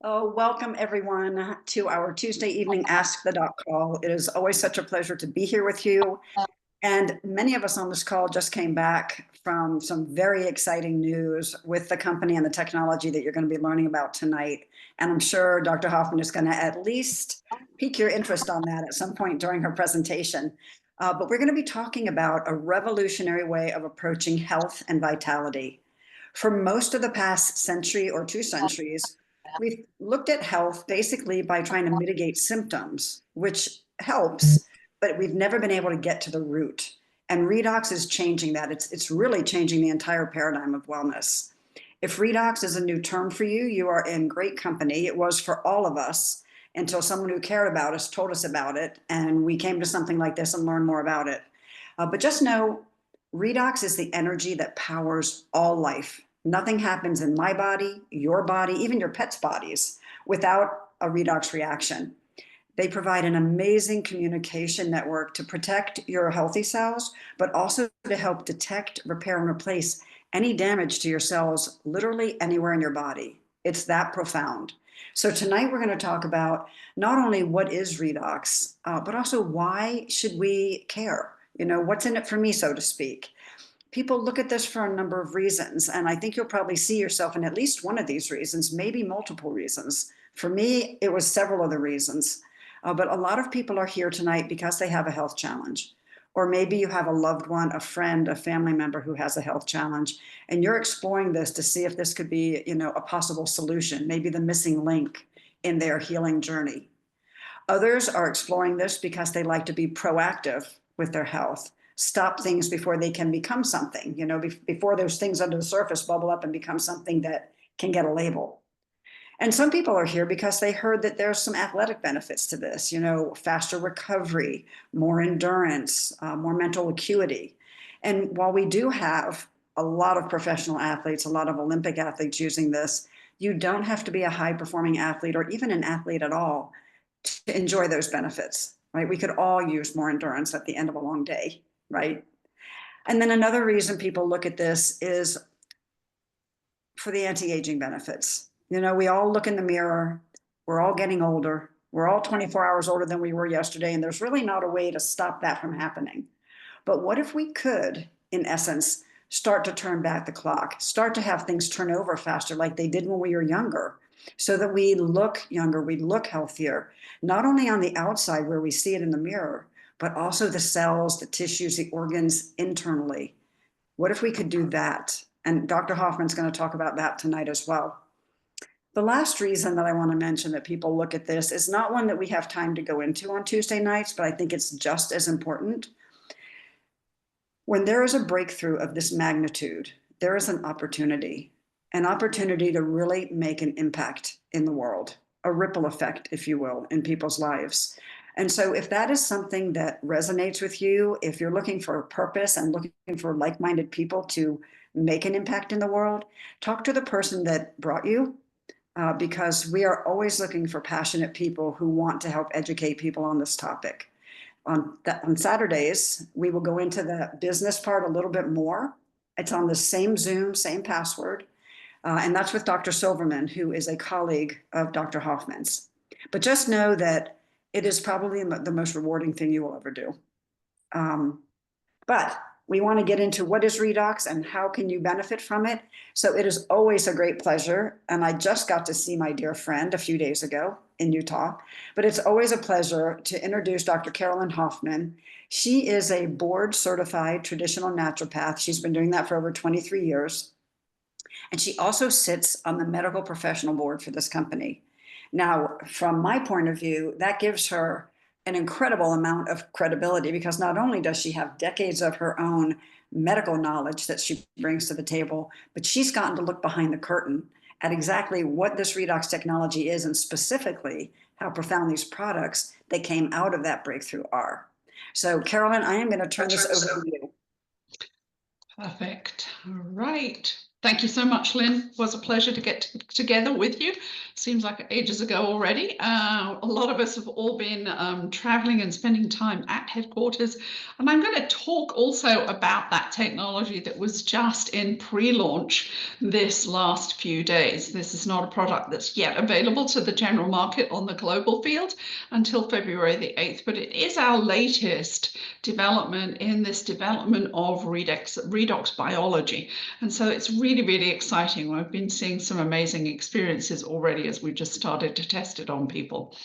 Oh, welcome everyone to our Tuesday evening Ask the Doc call. It is always such a pleasure to be here with you. And many of us on this call just came back from some very exciting news with the company and the technology that you're going to be learning about tonight. And I'm sure Dr. Hoffman is going to at least pique your interest on that at some point during her presentation. But we're going to be talking about a revolutionary way of approaching health and vitality. For most of the past century or 2 centuries, we've looked at health basically by trying to mitigate symptoms, which helps, but we've never been able to get to the root. And redox is changing that. It's really changing the entire paradigm of wellness. If redox is a new term for you, you are in great company. It was for all of us until someone who cared about us told us about it, and we came to something like this and learned more about it. But just know, redox is the energy that powers all life. Nothing happens in my body, your body, even your pet's bodies without a redox reaction. They provide an amazing communication network to protect your healthy cells, but also to help detect, repair, and replace any damage to your cells literally anywhere in your body. It's that profound. So tonight we're going to talk about not only what is redox, but also why should we care? You know, what's in it for me, so to speak. People look at this for a number of reasons, and I think you'll probably see yourself in at least one of these reasons, maybe multiple reasons. For me, it was several of the reasons. But a lot of people are here tonight because they have a health challenge. Or maybe you have a loved one, a friend, a family member who has a health challenge, and you're exploring this to see if this could be, a possible solution, maybe the missing link in their healing journey. Others are exploring this because they like to be proactive with their health, stop things before they can become something, before those things under the surface bubble up and become something that can get a label. And some people are here because they heard that there's some athletic benefits to this, faster recovery, more endurance, more mental acuity. And while we do have a lot of professional athletes, a lot of Olympic athletes using this, you don't have to be a high performing athlete or even an athlete at all to enjoy those benefits, right? We could all use more endurance at the end of a long day, right? And then another reason people look at this is for the anti-aging benefits. We all look in the mirror, we're all getting older, we're all 24 hours older than we were yesterday, and there's really not a way to stop that from happening. But what if we could, in essence, start to turn back the clock, start to have things turn over faster like they did when we were younger, so that we look younger, we look healthier, not only on the outside where we see it in the mirror, but also the cells, the tissues, the organs internally. What if we could do that? And Dr. Hoffman's going to talk about that tonight as well. The last reason that I want to mention that people look at this is not one that we have time to go into on Tuesday nights, but I think it's just as important. When there is a breakthrough of this magnitude, there is an opportunity to really make an impact in the world, a ripple effect, if you will, in people's lives. And so if that is something that resonates with you, if you're looking for a purpose and looking for like-minded people to make an impact in the world, talk to the person that brought you, because we are always looking for passionate people who want to help educate people on this topic. On Saturdays, we will go into the business part a little bit more. It's on the same Zoom, same password, and that's with Dr. Silverman, who is a colleague of Dr. Hoffman's. But just know that it is probably the most rewarding thing you will ever do. But we want to get into what is redox and how can you benefit from it. So it is always a great pleasure. And I just got to see my dear friend a few days ago in Utah, but it's always a pleasure to introduce Dr. Carolyn Hoffman. She is a board certified traditional naturopath. She's been doing that for over 23 years. And she also sits on the medical professional board for this company. Now, from my point of view, that gives her an incredible amount of credibility because not only does she have decades of her own medical knowledge that she brings to the table, but she's gotten to look behind the curtain at exactly what this redox technology is and specifically how profound these products that came out of that breakthrough are. So, Carolyn, I am going to turn this over to you. Perfect. All right. Thank you so much, Lynn. It was a pleasure to get together with you. Seems like ages ago already. A lot of us have all been traveling and spending time at headquarters. And I'm going to talk also about that technology that was just in pre-launch this last few days. This is not a product that's yet available to the general market on the global field until February the 8th, but it is our latest development in this development of redox biology. And so it's really, really exciting. We've been seeing some amazing experiences already as we just started to test it on people.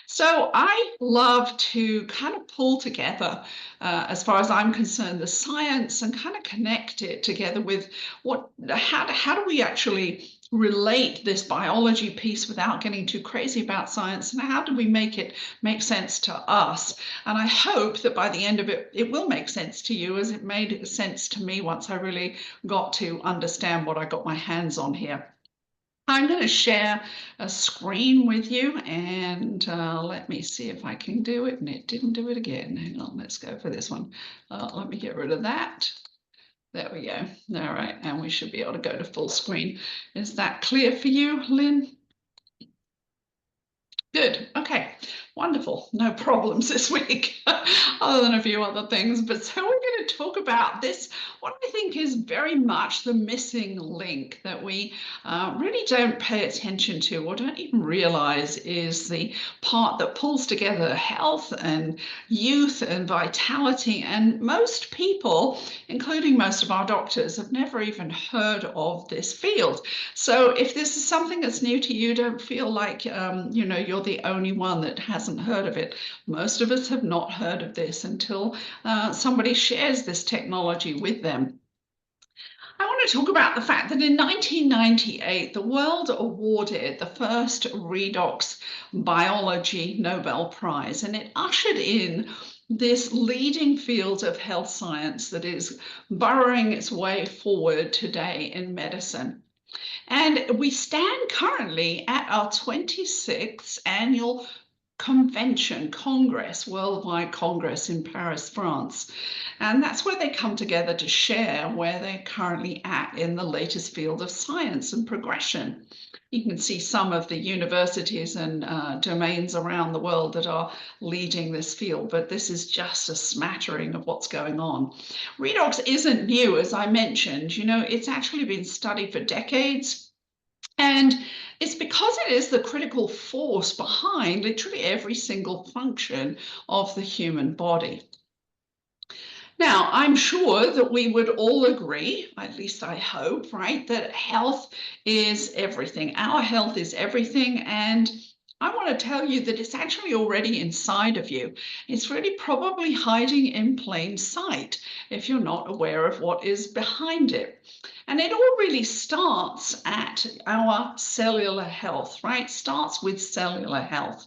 So I love to kind of pull together, as far as I'm concerned, the science and kind of connect it together with how do we actually relate this biology piece without getting too crazy about science, and how do we make it make sense to us? And I hope that by the end of it, it will make sense to you, as it made sense to me once I really got to understand what I got my hands on here. I'm going to share a screen with you, and let me see if I can do it. And it didn't do it again. Hang on, let's go for this one. Let me get rid of that. There we go. All right, and we should be able to go to full screen. Is that clear for you, Lynn? Good. Okay. Wonderful. No problems this week, other than a few other things. But so we're going to talk about this, what I think is very much the missing link that we really don't pay attention to or don't even realize is the part that pulls together health and youth and vitality. And most people, including most of our doctors, have never even heard of this field. So if this is something that's new to you, don't feel like you're the only one that hasn't heard of it. Most of us have not heard of this until somebody shares this technology with them. I want to talk about the fact that in 1998, the world awarded the first redox biology Nobel Prize, and it ushered in this leading field of health science that is burrowing its way forward today in medicine. And we stand currently at our 26th annual Worldwide Congress in Paris, France. And that's where they come together to share where they're currently at in the latest field of science and progression. You can see some of the universities and domains around the world that are leading this field, but this is just a smattering of what's going on. Redox isn't new, as I mentioned. It's actually been studied for decades. And it's because it is the critical force behind literally every single function of the human body. Now, I'm sure that we would all agree, at least I hope, right, that health is everything. Our health is everything. And I want to tell you that it's actually already inside of you. It's really probably hiding in plain sight if you're not aware of what is behind it. And it all really starts at our cellular health, right? Starts with cellular health.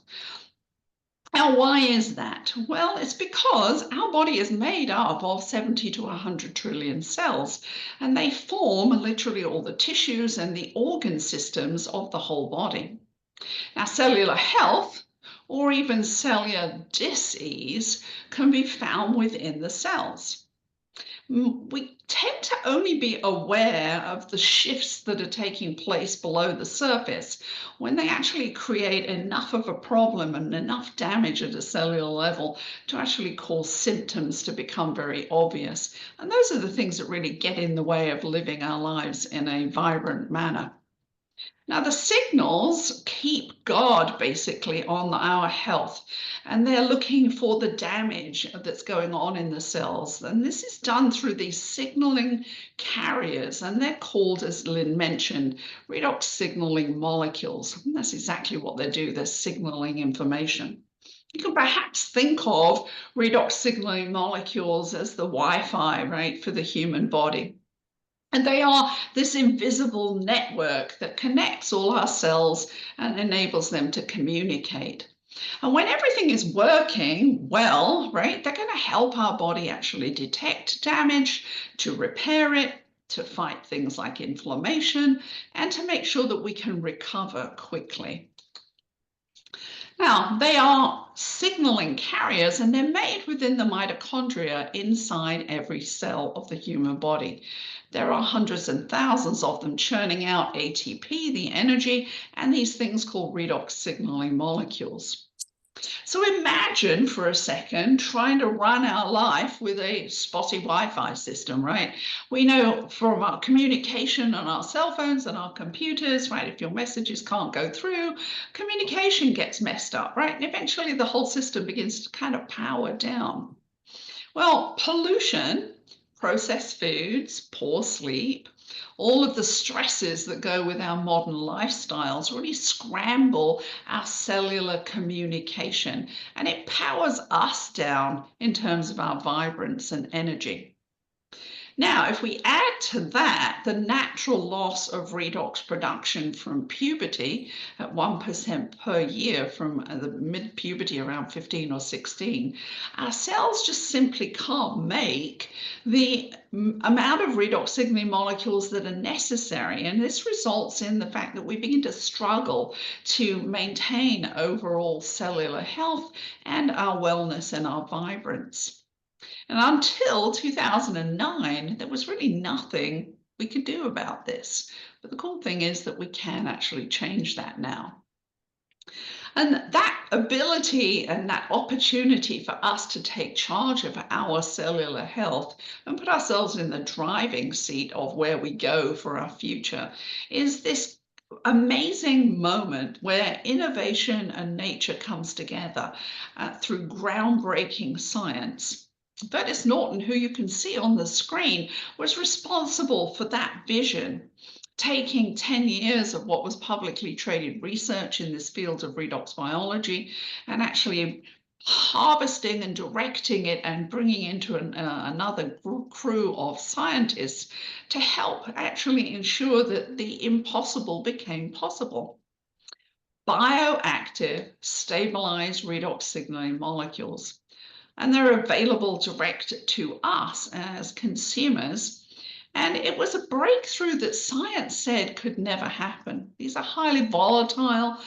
Now, why is that? Well, it's because our body is made up of 70 to 100 trillion cells, and they form literally all the tissues and the organ systems of the whole body. Now, cellular health, or even cellular disease, can be found within the cells. We tend to only be aware of the shifts that are taking place below the surface when they actually create enough of a problem and enough damage at a cellular level to actually cause symptoms to become very obvious. And those are the things that really get in the way of living our lives in a vibrant manner. Now, the signals keep guard basically on our health, and they're looking for the damage that's going on in the cells. And this is done through these signaling carriers, and they're called, as Lynn mentioned, redox signaling molecules. And that's exactly what they do. They're signaling information. You can perhaps think of redox signaling molecules as the Wi-Fi, right, for the human body. And they are this invisible network that connects all our cells and enables them to communicate. And when everything is working well, right, they're going to help our body actually detect damage, to repair it, to fight things like inflammation, and to make sure that we can recover quickly. Now, they are signaling carriers and they're made within the mitochondria inside every cell of the human body. There are hundreds and thousands of them churning out ATP, the energy, and these things called redox signaling molecules. So imagine for a second trying to run our life with a spotty Wi-Fi system, right? We know from our communication on our cell phones and our computers, right? If your messages can't go through, communication gets messed up, right? And eventually the whole system begins to kind of power down. Well, pollution, processed foods, poor sleep, all of the stresses that go with our modern lifestyles really scramble our cellular communication, and it powers us down in terms of our vibrance and energy. Now, if we add to that the natural loss of redox production from puberty at 1% per year from the mid-puberty around 15 or 16, our cells just simply can't make the amount of redox signaling molecules that are necessary. And this results in the fact that we begin to struggle to maintain overall cellular health and our wellness and our vibrance. And until 2009, there was really nothing we could do about this. But the cool thing is that we can actually change that now. And that ability and that opportunity for us to take charge of our cellular health and put ourselves in the driving seat of where we go for our future is this amazing moment where innovation and nature comes together through groundbreaking science. Fergus Norton, who you can see on the screen, was responsible for that vision, taking 10 years of what was publicly traded research in this field of redox biology and actually harvesting and directing it and bringing into another crew of scientists to help actually ensure that the impossible became possible. Bioactive, stabilized redox signaling molecules. And they're available direct to us as consumers. And it was a breakthrough that science said could never happen. These are highly volatile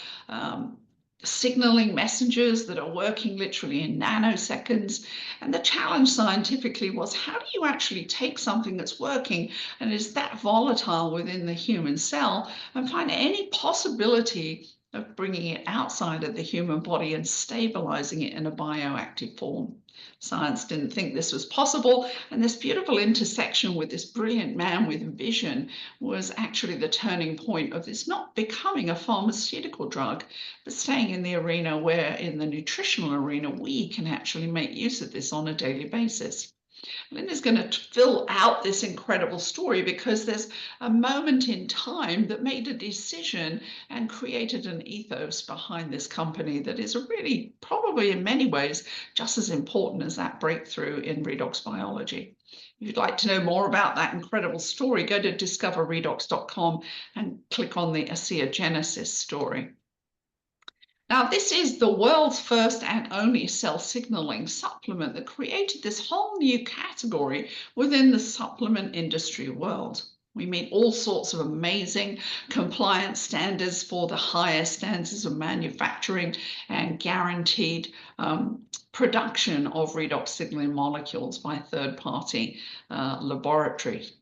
signaling messengers that are working literally in nanoseconds. And the challenge scientifically was, how do you actually take something that's working and is that volatile within the human cell and find any possibility of bringing it outside of the human body and stabilizing it in a bioactive form? Science didn't think this was possible, and this beautiful intersection with this brilliant man with vision was actually the turning point of this not becoming a pharmaceutical drug, but staying in the arena where, in the nutritional arena, we can actually make use of this on a daily basis. Linda's going to fill out this incredible story because there's a moment in time that made a decision and created an ethos behind this company that is really, probably in many ways, just as important as that breakthrough in redox biology. If you'd like to know more about that incredible story, go to discoverredox.com and click on the ASEA Genesis story. Now, this is the world's first and only cell signaling supplement that created this whole new category within the supplement industry world. We meet all sorts of amazing compliance standards for the highest standards of manufacturing and guaranteed production of redox signaling molecules by third-party laboratories.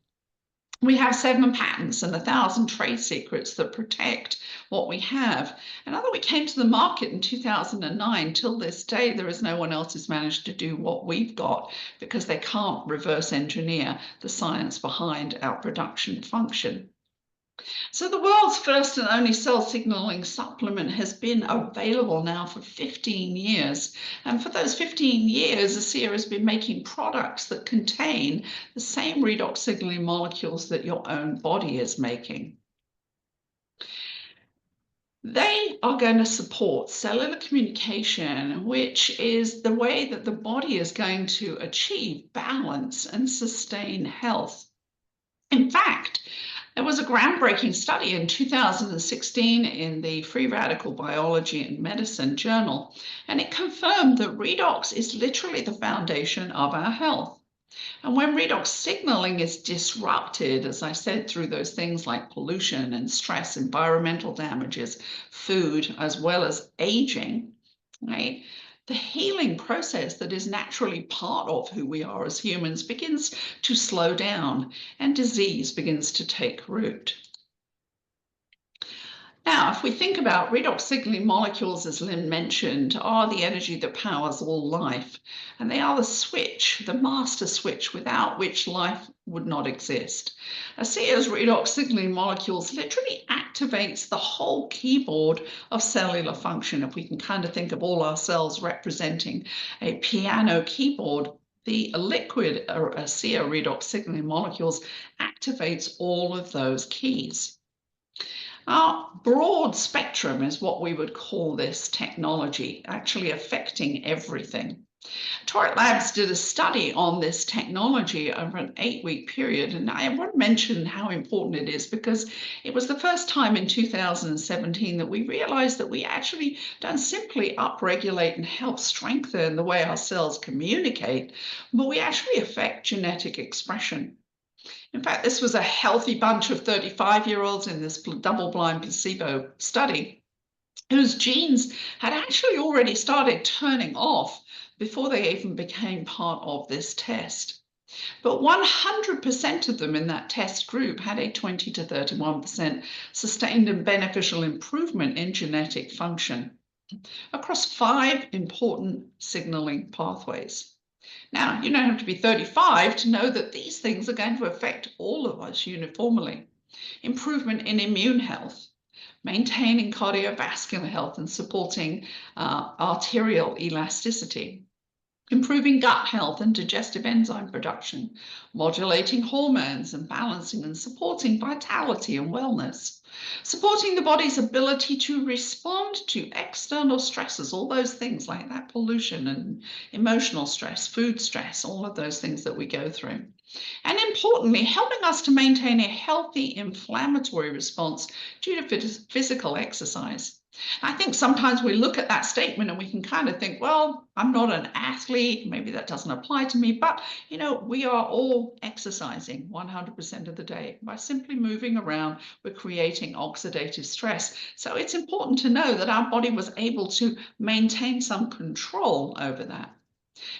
We have 7 patents and 1,000 trade secrets that protect what we have. And although we came to the market in 2009, till this day, there is no one else who's managed to do what we've got because they can't reverse engineer the science behind our production function. So the world's first and only cell signaling supplement has been available now for 15 years. And for those 15 years, ASEA has been making products that contain the same redox signaling molecules that your own body is making. They are going to support cellular communication, which is the way that the body is going to achieve balance and sustain health. In fact, there was a groundbreaking study in 2016 in the Free Radical Biology and Medicine journal, and it confirmed that redox is literally the foundation of our health. And when redox signaling is disrupted, as I said, through those things like pollution and stress, environmental damages, food, as well as aging, right? The healing process that is naturally part of who we are as humans begins to slow down and disease begins to take root. Now, if we think about redox signaling molecules, as Lynn mentioned, are the energy that powers all life. And they are the switch, the master switch, without which life would not exist. ASEA's redox signaling molecules literally activates the whole keyboard of cellular function. If we can kind of think of all our cells representing a piano keyboard, the liquid ASEA redox signaling molecules activates all of those keys. Our broad spectrum is what we would call this technology, actually affecting everything. Torrent Labs did a study on this technology over an 8-week period, and I want to mention how important it is because it was the first time in 2017 that we realized that we actually don't simply upregulate and help strengthen the way our cells communicate, but we actually affect genetic expression. In fact, this was a healthy bunch of 35-year-olds in this double-blind placebo study whose genes had actually already started turning off before they even became part of this test. But 100% of them in that test group had a 20 to 31% sustained and beneficial improvement in genetic function across 5 important signaling pathways. Now, you don't have to be 35 to know that these things are going to affect all of us uniformly. Improvement in immune health, maintaining cardiovascular health and supporting arterial elasticity, improving gut health and digestive enzyme production, modulating hormones and balancing and supporting vitality and wellness, supporting the body's ability to respond to external stresses, all those things like that pollution and emotional stress, food stress, all of those things that we go through. And importantly, helping us to maintain a healthy inflammatory response due to physical exercise. I think sometimes we look at that statement and we can kind of think, well, I'm not an athlete, maybe that doesn't apply to me, but you know, we are all exercising 100% of the day. By simply moving around, we're creating oxidative stress. So it's important to know that our body was able to maintain some control over that.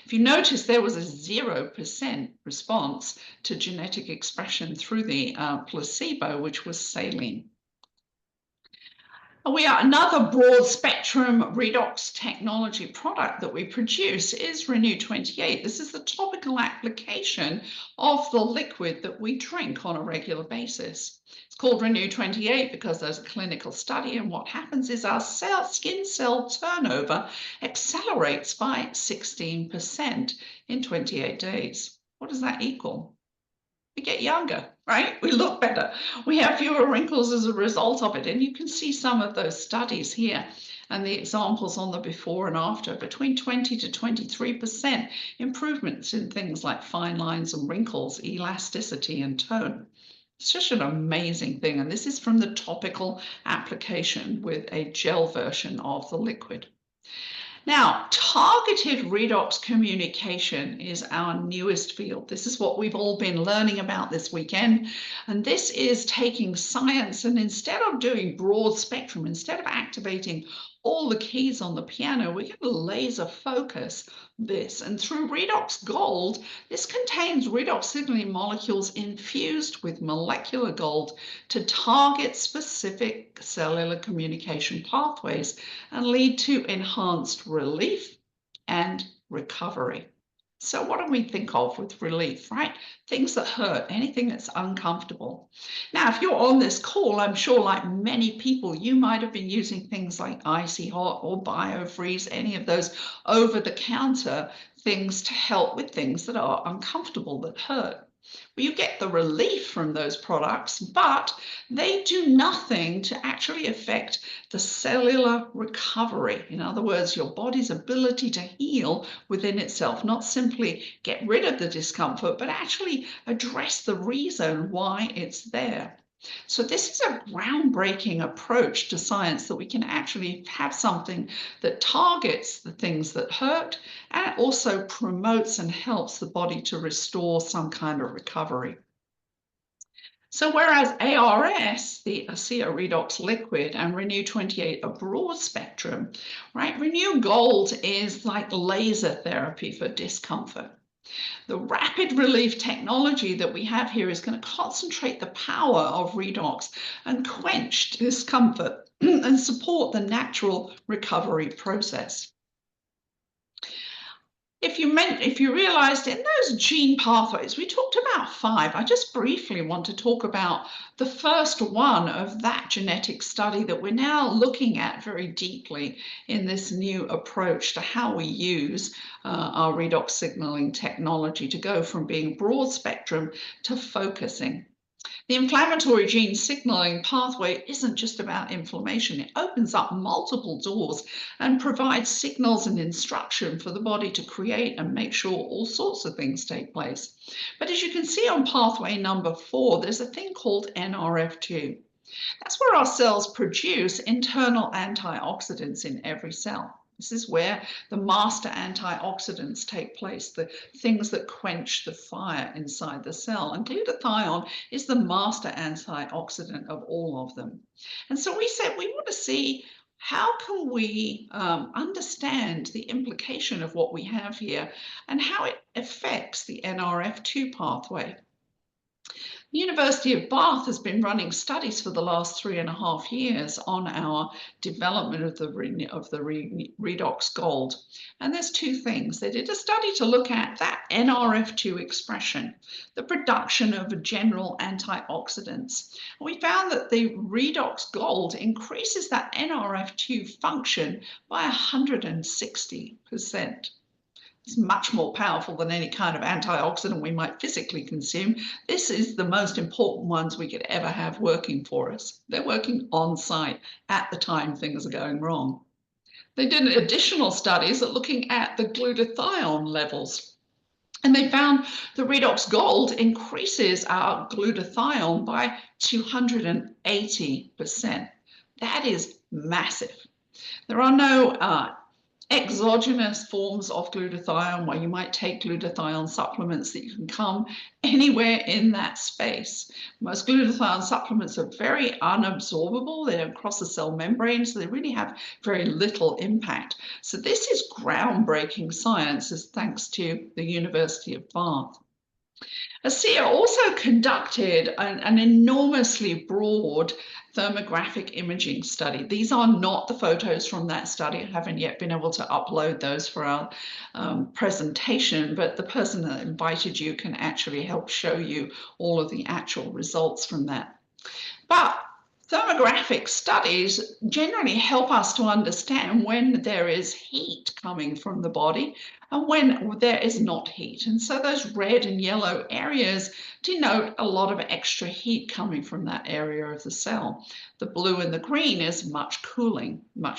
If you notice, there was a 0% response to genetic expression through the placebo, which was saline. Another broad spectrum redox technology product that we produce is Renew 28. This is the topical application of the liquid that we drink on a regular basis. It's called Renew 28 because there's a clinical study, and what happens is our skin cell turnover accelerates by 16% in 28 days. What does that equal? We get younger, right? We look better. We have fewer wrinkles as a result of it. And you can see some of those studies here and the examples on the before and after, between 20 to 23% improvements in things like fine lines and wrinkles, elasticity and tone. It's just an amazing thing. And this is from the topical application with a gel version of the liquid. Now, targeted redox communication is our newest field. This is what we've all been learning about this weekend. And this is taking science and instead of doing broad spectrum, instead of activating all the keys on the piano, we're going to laser focus this. And through Redox Gold, this contains redox signaling molecules infused with molecular gold to target specific cellular communication pathways and lead to enhanced relief and recovery. So what do we think of with relief, right? Things that hurt, anything that's uncomfortable. Now, if you're on this call, I'm sure like many people, you might have been using things like Icy Hot or BioFreeze, any of those over-the-counter things to help with things that are uncomfortable, that hurt. Well, you get the relief from those products, but they do nothing to actually affect the cellular recovery. In other words, your body's ability to heal within itself, not simply get rid of the discomfort, but actually address the reason why it's there. So this is a groundbreaking approach to science that we can actually have something that targets the things that hurt and it also promotes and helps the body to restore some kind of recovery. So whereas ARS, the ASEA Redox Liquid, and Renew 28 are broad spectrum, right? Renew Gold is like laser therapy for discomfort. The rapid relief technology that we have here is going to concentrate the power of redox and quench discomfort and support the natural recovery process. If you realized in those gene pathways, we talked about 5. I just briefly want to talk about the first one of that genetic study that we're now looking at very deeply in this new approach to how we use our redox signaling technology to go from being broad spectrum to focusing. The inflammatory gene signaling pathway isn't just about inflammation. It opens up multiple doors and provides signals and instruction for the body to create and make sure all sorts of things take place. But as you can see on pathway number 4, there's a thing called NRF2. That's where our cells produce internal antioxidants in every cell. This is where the master antioxidants take place, the things that quench the fire inside the cell. And glutathione is the master antioxidant of all of them. And so we said we want to see how can we understand the implication of what we have here and how it affects the NRF2 pathway. The University of Bath has been running studies for the last 3.5 years on our development of the redox gold. And there's 2 things. They did a study to look at that NRF2 expression, the production of general antioxidants. We found that the redox gold increases that NRF2 function by 160%. It's much more powerful than any kind of antioxidant we might physically consume. This is the most important ones we could ever have working for us. They're working on site at the time things are going wrong. They did additional studies at looking at the glutathione levels. And they found the redox gold increases our glutathione by 280%. That is massive. There are no exogenous forms of glutathione where you might take glutathione supplements that you can come anywhere in that space. Most glutathione supplements are very unabsorbable. They don't cross the cell membrane, so they really have very little impact. So this is groundbreaking science, thanks to the University of Bath. ASEA also conducted an enormously broad thermographic imaging study. These are not the photos from that study. I haven't yet been able to upload those for our presentation, but the person that invited you can actually help show you all of the actual results from that. But thermographic studies generally help us to understand when there is heat coming from the body and when there is not heat. And so those red and yellow areas denote a lot of extra heat coming from that area of the cell. The blue and the green is much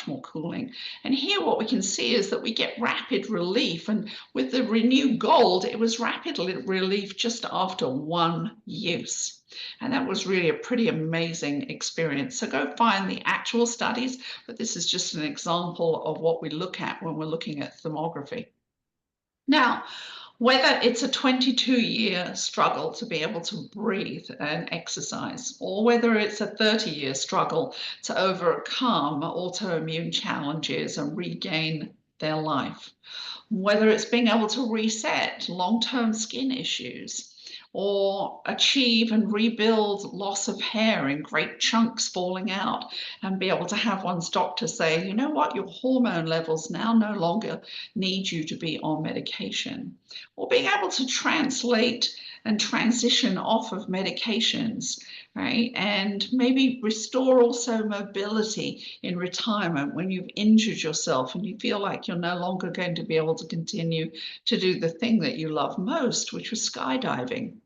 more cooling. And here what we can see is that we get rapid relief. And with the Renew Gold, it was rapid relief just after 1 use. And that was really a pretty amazing experience. So go find the actual studies, but this is just an example of what we look at when we're looking at thermography. Now, whether it's a 22-year struggle to be able to breathe and exercise, or whether it's a 30-year struggle to overcome autoimmune challenges and regain their life, whether it's being able to reset long-term skin issues, or achieve and rebuild loss of hair in great chunks falling out, and be able to have one's doctor say, you know what, your hormone levels now no longer need you to be on medication, or being able to translate and transition off of medications, right? And maybe restore also mobility in retirement when you've injured yourself and you feel like you're no longer going to be able to continue to do the thing that you love most, which was skydiving.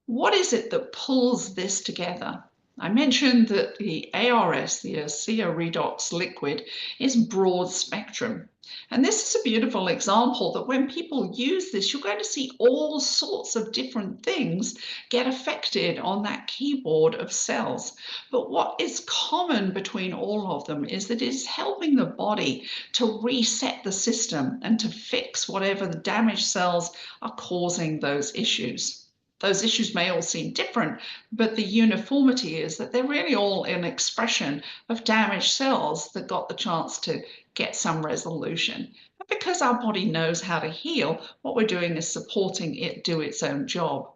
What is it that pulls this together? I mentioned that the ARS, the ASEA Redox Liquid, is broad spectrum. And this is a beautiful example that when people use this, you're going to see all sorts of different things get affected on that keyboard of cells. But what is common between all of them is that it's helping the body to reset the system and to fix whatever the damaged cells are causing those issues. Those issues may all seem different, but the uniformity is that they're really all an expression of damaged cells that got the chance to get some resolution. And because our body knows how to heal, what we're doing is supporting it do its own job.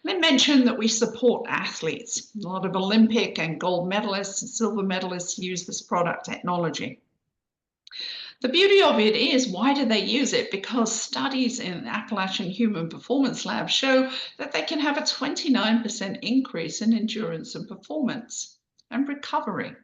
They mentioned that we support athletes. A lot of Olympic and gold medalists and silver medalists use this product technology. The beauty of it is, why do they use it? Because studies in Appalachian Human Performance Lab show that they can have a 29% increase in endurance and performance and recovery,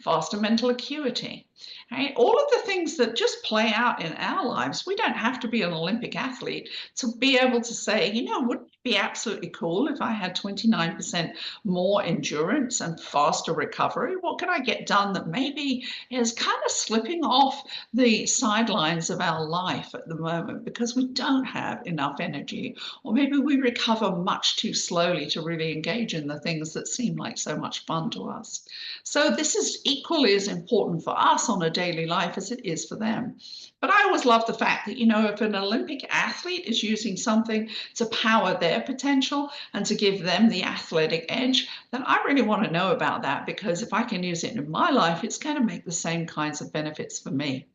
faster mental acuity, right? All of the things that just play out in our lives. We don't have to be an Olympic athlete to be able to say, you know, wouldn't it be absolutely cool if I had 29% more endurance and faster recovery? What could I get done that maybe is kind of slipping off the sidelines of our life at the moment because we don't have enough energy, or maybe we recover much too slowly to really engage in the things that seem like so much fun to us. So this is equally as important for us on a daily life as it is for them. But I always love the fact that, you know, if an Olympic athlete is using something to power their potential and to give them the athletic edge, then I really want to know about that, because if I can use it in my life, it's going to make the same kinds of benefits for me.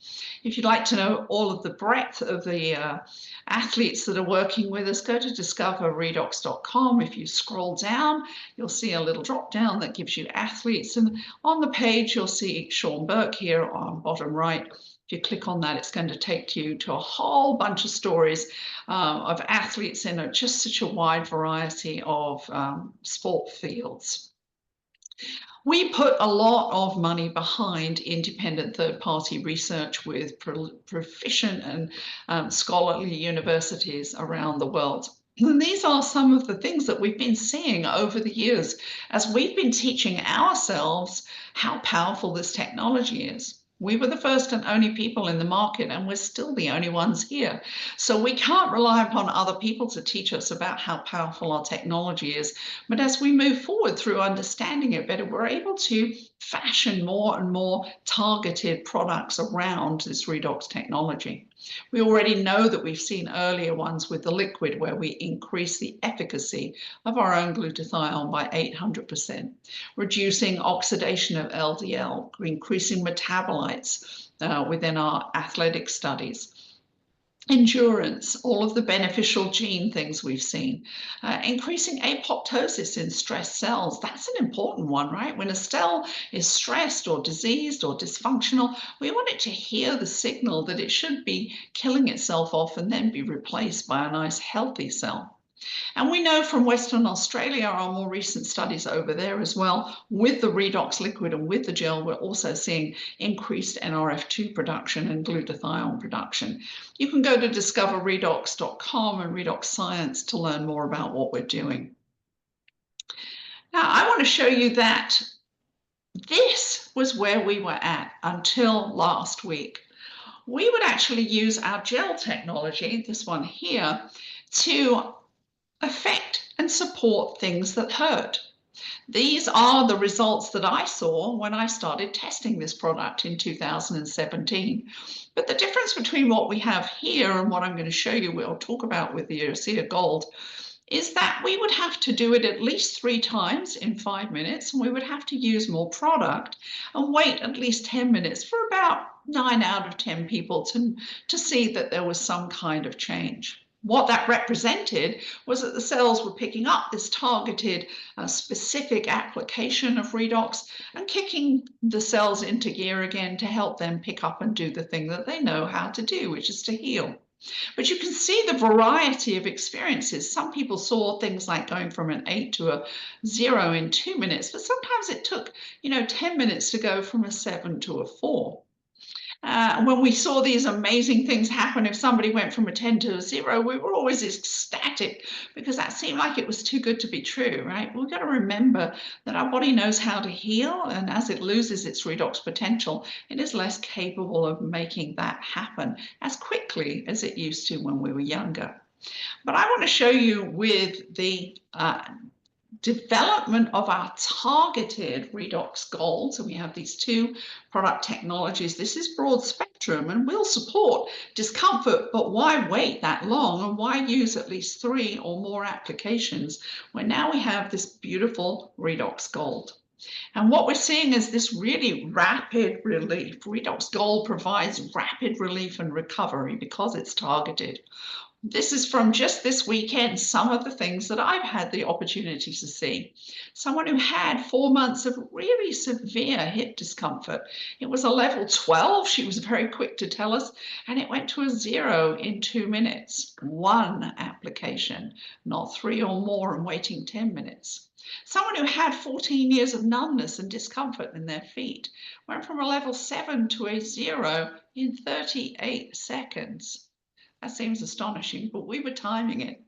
If you'd like to know all of the breadth of the athletes that are working with us, go to discoverredox.com. If you scroll down, you'll see a little drop down that gives you athletes. And on the page, you'll see Sean Burke here on bottom right. If you click on that, it's going to take you to a whole bunch of stories of athletes in just such a wide variety of sport fields. We put a lot of money behind independent third-party research with proficient and scholarly universities around the world. And these are some of the things that we've been seeing over the years as we've been teaching ourselves how powerful this technology is. We were the first and only people in the market, and we're still the only ones here. So we can't rely upon other people to teach us about how powerful our technology is. But as we move forward through understanding it better, we're able to fashion more and more targeted products around this redox technology. We already know that we've seen earlier ones with the liquid where we increase the efficacy of our own glutathione by 800%, reducing oxidation of LDL, increasing metabolites within our athletic studies. Endurance, all of the beneficial gene things we've seen, increasing apoptosis in stressed cells. That's an important one, right? When a cell is stressed or diseased or dysfunctional, we want it to hear the signal that it should be killing itself off and then be replaced by a nice healthy cell. And we know from Western Australia, our more recent studies over there as well, with the redox liquid and with the gel, we're also seeing increased NRF2 production and glutathione production. You can go to discoverredox.com and Redox Science to learn more about what we're doing. Now, I want to show you that this was where we were at until last week. We would actually use our gel technology, this one here, to affect and support things that hurt. These are the results that I saw when I started testing this product in 2017. But the difference between what we have here and what I'm going to show you, we'll talk about with the Osea Gold, is that we would have to do it at least 3 times in 5 minutes, and we would have to use more product and wait at least 10 minutes for about 9 out of 10 people to see that there was some kind of change. What that represented was that the cells were picking up this targeted, specific application of redox and kicking the cells into gear again to help them pick up and do the thing that they know how to do, which is to heal. But you can see the variety of experiences. Some people saw things like going from an 8 to a 0 in 2 minutes, but sometimes it took, 10 minutes to go from a 7 to a 4. When we saw these amazing things happen, if somebody went from a 10 to a 0, we were always ecstatic because that seemed like it was too good to be true, right? We've got to remember that our body knows how to heal, and as it loses its redox potential, it is less capable of making that happen as quickly as it used to when we were younger. But I want to show you with the development of our targeted redox gold. So we have these two product technologies. This is broad spectrum and will support discomfort, but why wait that long and why use at least 3 or more applications when now we have this beautiful redox gold? And what we're seeing is this really rapid relief. Redox Gold provides rapid relief and recovery because it's targeted. This is from just this weekend, some of the things that I've had the opportunity to see. Someone who had 4 months of really severe hip discomfort. It was a level 12, she was very quick to tell us, and it went to a 0 in 2 minutes. 1 application, not 3 or more and waiting 10 minutes. Someone who had 14 years of numbness and discomfort in their feet went from a level 7 to a 0 in 38 seconds. That seems astonishing, but we were timing it.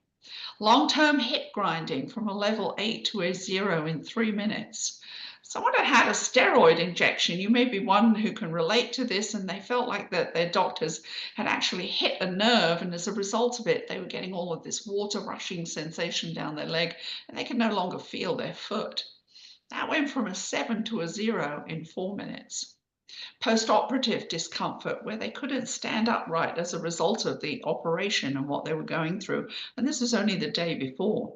Long-term hip grinding from a level 8 to a 0 in 3 minutes. Someone had had a steroid injection. You may be one who can relate to this, and they felt like that their doctors had actually hit a nerve, and as a result of it, they were getting all of this water rushing sensation down their leg, and they could no longer feel their foot. That went from a 7 to a 0 in 4 minutes. Post-operative discomfort where they couldn't stand upright as a result of the operation and what they were going through. And this was only the day before.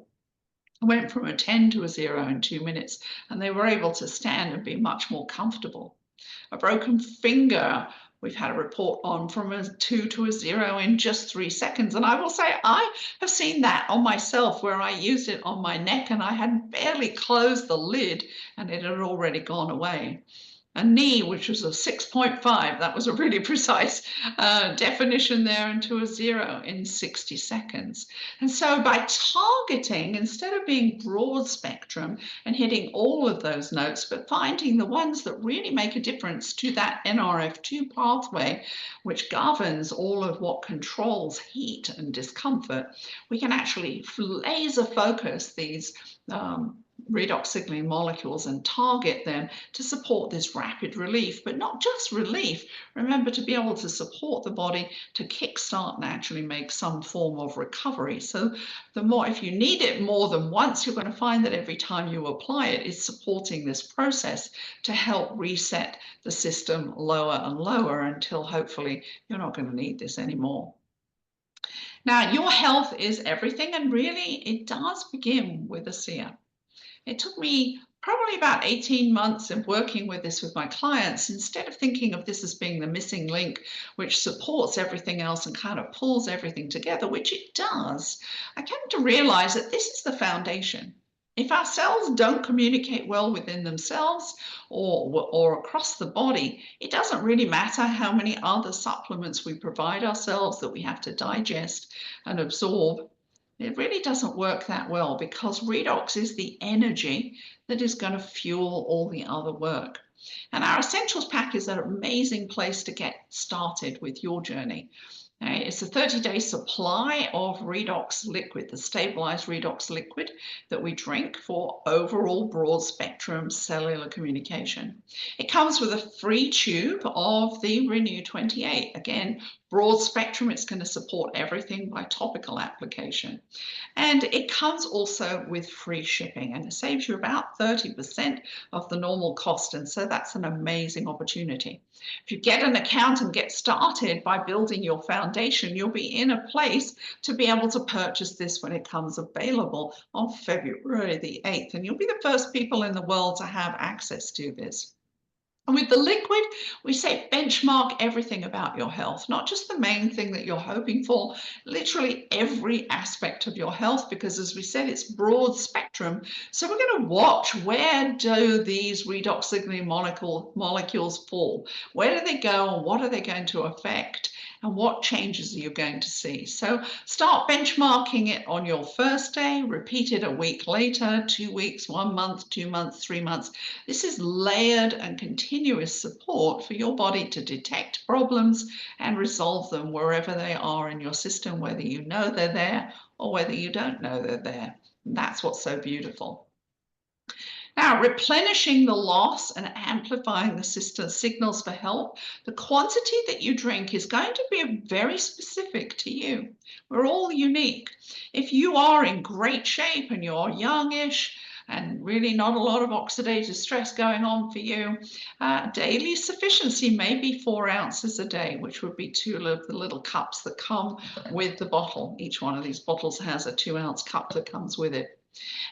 It went from a 10 to a 0 in 2 minutes, and they were able to stand and be much more comfortable. A broken finger, we've had a report on from a 2 to a 0 in just 3 seconds. And I will say, I have seen that on myself where I used it on my neck and I had barely closed the lid and it had already gone away. A knee, which was a 6.5, that was a really precise definition there, into a 0 in 60 seconds. And so by targeting, instead of being broad spectrum and hitting all of those notes, but finding the ones that really make a difference to that NRF2 pathway, which governs all of what controls heat and discomfort, we can actually laser focus these redox signaling molecules and target them to support this rapid relief, but not just relief. Remember, to be able to support the body to kickstart and actually make some form of recovery. So the more, if you need it more than once, you're going to find that every time you apply it, it's supporting this process to help reset the system lower and lower until hopefully you're not going to need this anymore. Now, your health is everything, and really it does begin with a seer. It took me probably about 18 months of working with this with my clients. Instead of thinking of this as being the missing link, which supports everything else and kind of pulls everything together, which it does, I came to realize that this is the foundation. If our cells don't communicate well within themselves or across the body, it doesn't really matter how many other supplements we provide ourselves that we have to digest and absorb. It really doesn't work that well because redox is the energy that is going to fuel all the other work. And our Essentials Pack is an amazing place to get started with your journey. It's a 30-day supply of redox liquid, the stabilized redox liquid that we drink for overall broad spectrum cellular communication. It comes with a free tube of the Renew 28. Again, broad spectrum, it's going to support everything by topical application. And it comes also with free shipping, and it saves you about 30% of the normal cost. And so that's an amazing opportunity. If you get an account and get started by building your foundation, you'll be in a place to be able to purchase this when it comes available on February the 8th. And you'll be the first people in the world to have access to this. And with the liquid, we say benchmark everything about your health, not just the main thing that you're hoping for, literally every aspect of your health, because as we said, it's broad spectrum. So we're going to watch, where do these redox signaling molecules fall? Where do they go and what are they going to affect? And what changes are you going to see? So start benchmarking it on your first day, repeat it a week later, 2 weeks, 1 month, 2 months, 3 months. This is layered and continuous support for your body to detect problems and resolve them wherever they are in your system, whether you know they're there or whether you don't know they're there. And that's what's so beautiful. Now, replenishing the loss and amplifying the system signals for help, the quantity that you drink is going to be very specific to you. We're all unique. If you are in great shape and you're youngish, and really not a lot of oxidative stress going on for you. Daily sufficiency may be 4 ounces a day, which would be 2 of the little cups that come with the bottle. Each one of these bottles has a 2-ounce cup that comes with it.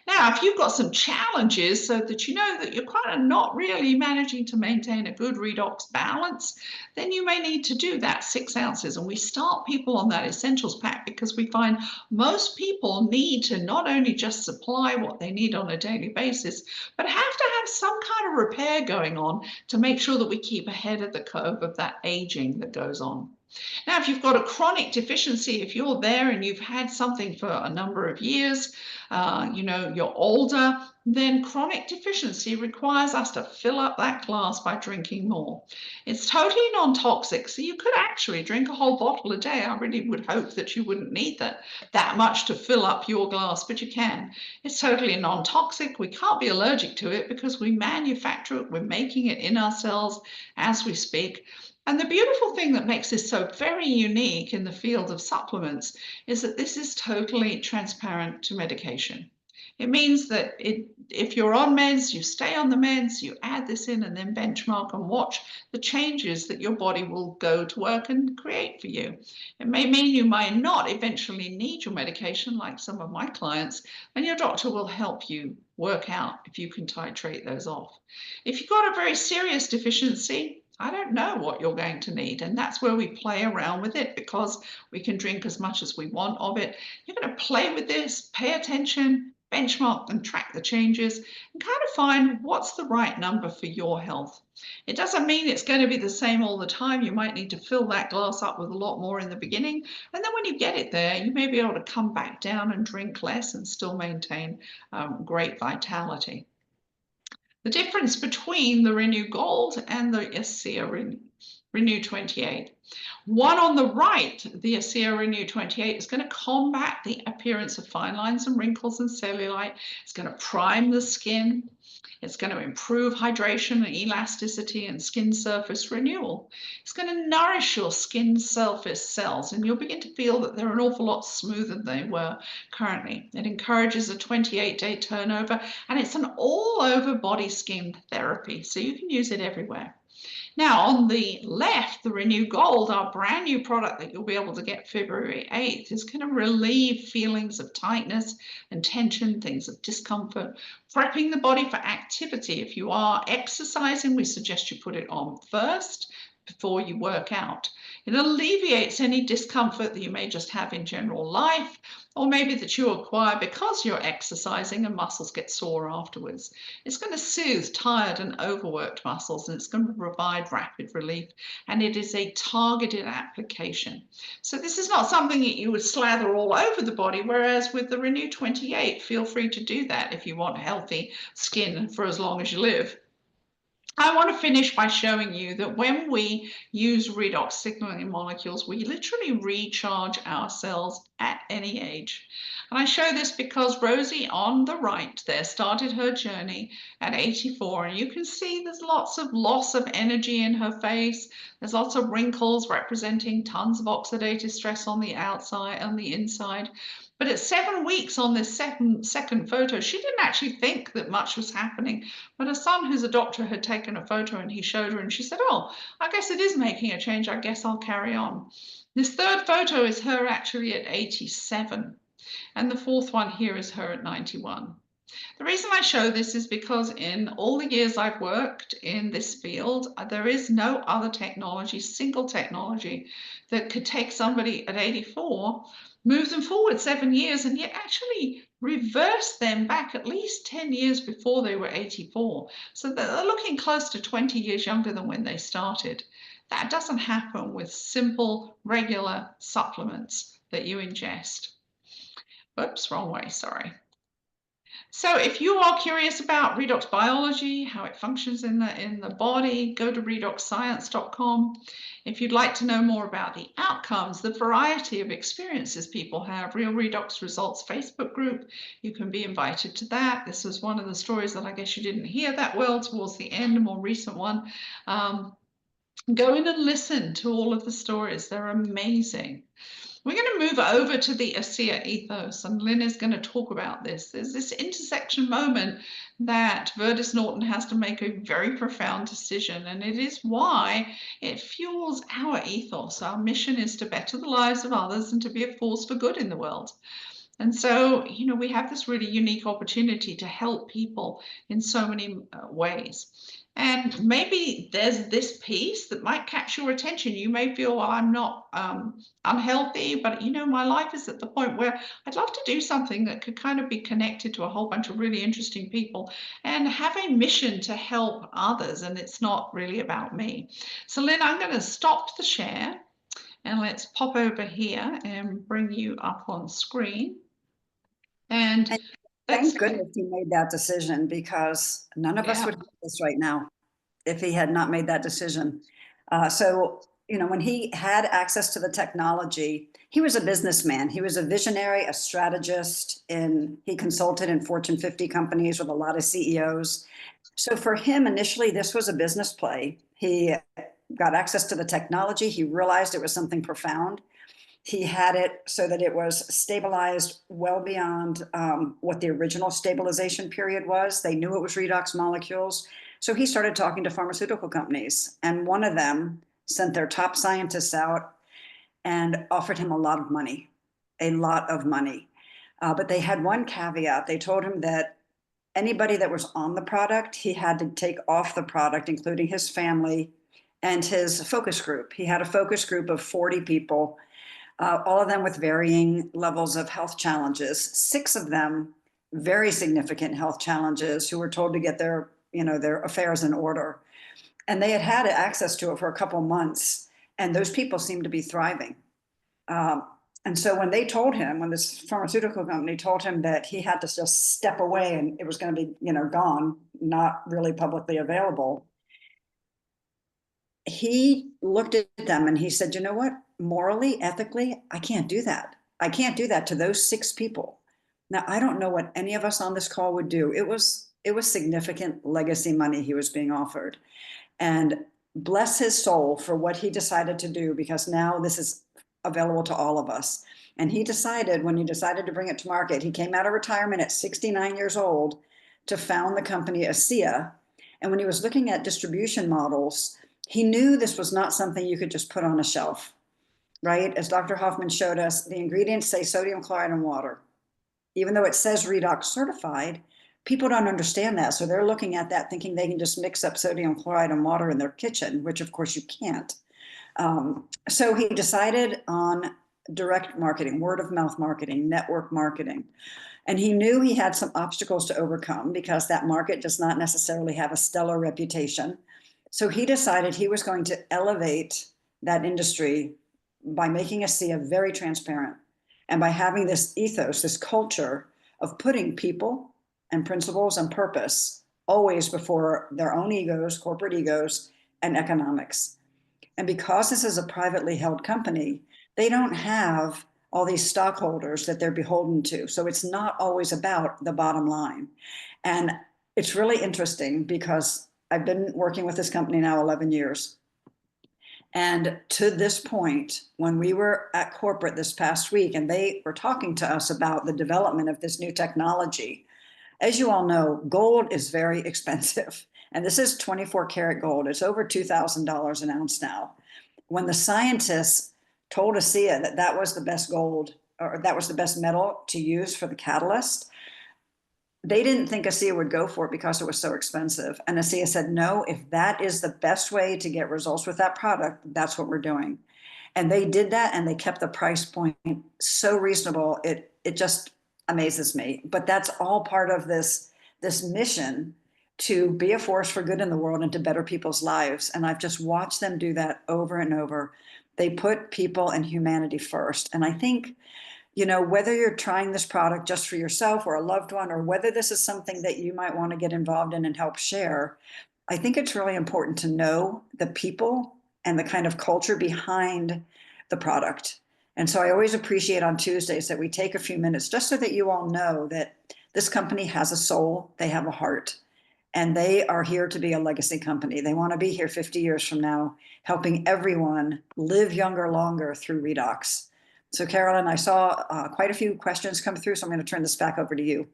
Now, if you've got some challenges so that you know that you're kind of not really managing to maintain a good redox balance, then you may need to do that 6 ounces. And we start people on that essentials pack because we find most people need to not only just supply what they need on a daily basis, but have to have some kind of repair going on to make sure that we keep ahead of the curve of that aging that goes on. Now, if you've got a chronic deficiency, if you're there and you've had something for a number of years, you're older, then chronic deficiency requires us to fill up that glass by drinking more. It's totally non-toxic, so you could actually drink a whole bottle a day. I really would hope that you wouldn't need that much to fill up your glass, but you can. It's totally non-toxic. We can't be allergic to it because we manufacture it. We're making it in our cells as we speak. And the beautiful thing that makes this so very unique in the field of supplements is that this is totally transparent to medication. It means that if you're on meds, you stay on the meds, you add this in and then benchmark and watch the changes that your body will go to work and create for you. It may mean you might not eventually need your medication like some of my clients, and your doctor will help you work out if you can titrate those off. If you've got a very serious deficiency, I don't know what you're going to need. And that's where we play around with it because we can drink as much as we want of it. You're going to play with this, pay attention, benchmark and track the changes and kind of find what's the right number for your health. It doesn't mean it's going to be the same all the time. You might need to fill that glass up with a lot more in the beginning. And then when you get it there, you may be able to come back down and drink less and still maintain great vitality. The difference between the Renew Gold and the ASEA Renew 28. One on the right, the ASEA Renew 28, is going to combat the appearance of fine lines and wrinkles and cellulite. It's going to prime the skin. It's going to improve hydration and elasticity and skin surface renewal. It's going to nourish your skin surface cells, and you'll begin to feel that they're an awful lot smoother than they were currently. It encourages a 28-day turnover, and it's an all-over body skin therapy, so you can use it everywhere. Now, on the left, the Renew Gold, our brand new product that you'll be able to get February 8th, is going to relieve feelings of tightness and tension, things of discomfort, prepping the body for activity. If you are exercising, we suggest you put it on first before you work out. It alleviates any discomfort that you may just have in general life, or maybe that you acquire because you're exercising and muscles get sore afterwards. It's going to soothe tired and overworked muscles, and it's going to provide rapid relief, and it is a targeted application. So this is not something that you would slather all over the body, whereas with the Renew 28, feel free to do that if you want healthy skin for as long as you live. I want to finish by showing you that when we use redox signaling molecules, we literally recharge our cells at any age. And I show this because Rosie on the right there started her journey at 84, and you can see there's lots of loss of energy in her face. There's lots of wrinkles representing tons of oxidative stress on the outside, on the inside. But at 7 weeks on this second photo, she didn't actually think that much was happening. But her son, who's a doctor, had taken a photo and he showed her and she said, oh, I guess it is making a change. I guess I'll carry on. This third photo is her actually at 87. And the fourth one here is her at 91. The reason I show this is because in all the years I've worked in this field, there is no other technology, single technology, that could take somebody at 84, move them forward 7 years, and yet actually reverse them back at least 10 years before they were 84. So they're looking close to 20 years younger than when they started. That doesn't happen with simple, regular supplements that you ingest. Oops, wrong way, sorry. So if you are curious about redox biology, how it functions in the body, go to redoxscience.com. If you'd like to know more about the outcomes, the variety of experiences people have, Real Redox Results Facebook group, you can be invited to that. This was one of the stories that I guess you didn't hear that well towards the end, a more recent one. Go in and listen to all of the stories. They're amazing. We're going to move over to the ASEA ethos, and Lynn is going to talk about this. There's this intersection moment that Verdis Norton has to make a very profound decision, and it is why it fuels our ethos. Our mission is to better the lives of others and to be a force for good in the world. And so, we have this really unique opportunity to help people in so many ways. And maybe there's this piece that might catch your attention. You may feel, well, I'm not unhealthy, but my life is at the point where I'd love to do something that could kind of be connected to a whole bunch of really interesting people and have a mission to help others. And it's not really about me. So Lynn, I'm going to stop the share and let's pop over here and bring you up on screen. And thank goodness he made that decision, because none of us would have this right now if he had not made that decision. So, when he had access to the technology, he was a businessman. He was a visionary, a strategist, and he consulted in Fortune 50 companies with a lot of CEOs. So for him, initially, this was a business play. He got access to the technology. He realized it was something profound. He had it so that it was stabilized well beyond what the original stabilization period was. They knew it was redox molecules. So he started talking to pharmaceutical companies, and one of them sent their top scientists out and offered him a lot of money, a lot of money. But they had one caveat. They told him that anybody that was on the product, he had to take off the product, including his family and his focus group. He had a focus group of 40 people, all of them with varying levels of health challenges, 6 of them very significant health challenges, who were told to get their affairs in order. And they had had access to it for a couple months, and those people seemed to be thriving. And so when they told him, when this pharmaceutical company told him that he had to just step away and it was going to be, gone, not really publicly available, he looked at them and he said, you know what? Morally, ethically, I can't do that. I can't do that to those 6 people. Now, I don't know what any of us on this call would do. It was significant legacy money he was being offered. And bless his soul for what he decided to do, because now this is available to all of us. And he decided, when he decided to bring it to market, he came out of retirement at 69 years old to found the company ASEA. And when he was looking at distribution models, he knew this was not something you could just put on a shelf, right? As Dr. Hoffman showed us, the ingredients say sodium chloride and water. Even though it says redox certified, people don't understand that. So they're looking at that thinking they can just mix up sodium chloride and water in their kitchen, which of course you can't. So he decided on direct marketing, word of mouth marketing, network marketing. And he knew he had some obstacles to overcome because that market does not necessarily have a stellar reputation. So he decided he was going to elevate that industry by making ASEA very transparent, and by having this ethos, this culture of putting people and principles and purpose always before their own egos, corporate egos, and economics. And because this is a privately held company, they don't have all these stockholders that they're beholden to. So it's not always about the bottom line. And it's really interesting because I've been working with this company now 11 years. And to this point, when we were at corporate this past week and they were talking to us about the development of this new technology, as you all know, gold is very expensive. And this is 24 karat gold. It's over $2,000 an ounce now. When the scientists told ASEA that that was the best gold, or that was the best metal to use for the catalyst, they didn't think ASEA would go for it because it was so expensive. And ASEA said, no, if that is the best way to get results with that product, that's what we're doing. And they did that, and they kept the price point so reasonable. It just amazes me. But that's all part of this mission to be a force for good in the world and to better people's lives. And I've just watched them do that over and over. They put people and humanity first. And I think, whether you're trying this product just for yourself or a loved one, or whether this is something that you might want to get involved in and help share, I think it's really important to know the people and the kind of culture behind the product. And so I always appreciate on Tuesdays that we take a few minutes just so that you all know that this company has a soul, they have a heart, and they are here to be a legacy company. They want to be here 50 years from now, helping everyone live younger, longer through redox. So Carolyn, I saw quite a few questions come through, so I'm going to turn this back over to you.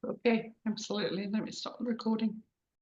Okay, absolutely. Let me stop the recording.